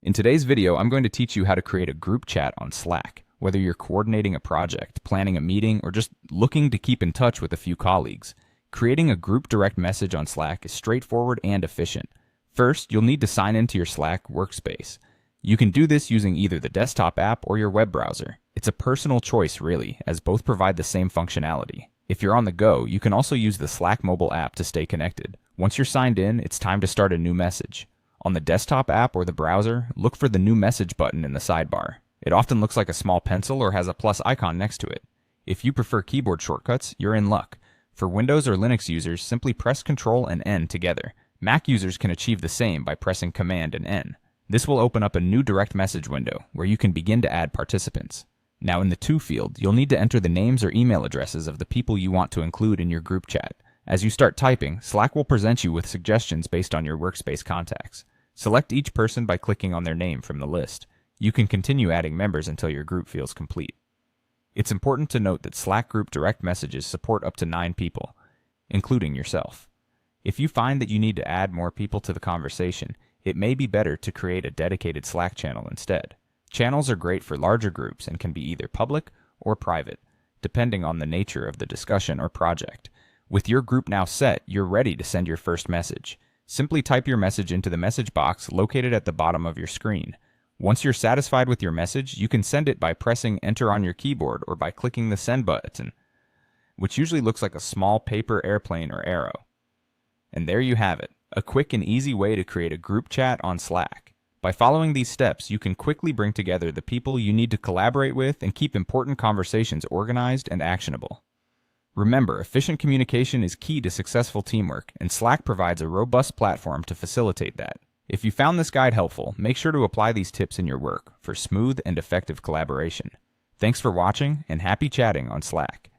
In today's video, I'm going to teach you how to create a group chat on Slack, whether you're coordinating a project, planning a meeting, or just looking to keep in touch with a few colleagues. Creating a group direct message on Slack is straightforward and efficient. First, you'll need to sign into your Slack workspace. You can do this using either the desktop app or your web browser. It's a personal choice, really, as both provide the same functionality. If you're on the go, you can also use the Slack mobile app to stay connected. Once you're signed in, it's time to start a new message. On the desktop app or the browser, look for the New Message button in the sidebar. It often looks like a small pencil or has a plus icon next to it. If you prefer keyboard shortcuts, you're in luck. For Windows or Linux users, simply press Ctrl and N together. Mac users can achieve the same by pressing Command and N. This will open up a new direct message window where you can begin to add participants. Now in the To field, you'll need to enter the names or email addresses of the people you want to include in your group chat. As you start typing, Slack will present you with suggestions based on your workspace contacts. Select each person by clicking on their name from the list. You can continue adding members until your group feels complete. It's important to note that Slack group direct messages support up to 9 people, including yourself. If you find that you need to add more people to the conversation, it may be better to create a dedicated Slack channel instead. Channels are great for larger groups and can be either public or private, depending on the nature of the discussion or project. With your group now set, you're ready to send your first message. Simply type your message into the message box located at the bottom of your screen. Once you're satisfied with your message, you can send it by pressing Enter on your keyboard or by clicking the Send button, which usually looks like a small paper airplane or arrow. And there you have it, a quick and easy way to create a group chat on Slack. By following these steps, you can quickly bring together the people you need to collaborate with and keep important conversations organized and actionable. Remember, efficient communication is key to successful teamwork, and Slack provides a robust platform to facilitate that. If you found this guide helpful, make sure to apply these tips in your work for smooth and effective collaboration. Thanks for watching, and happy chatting on Slack.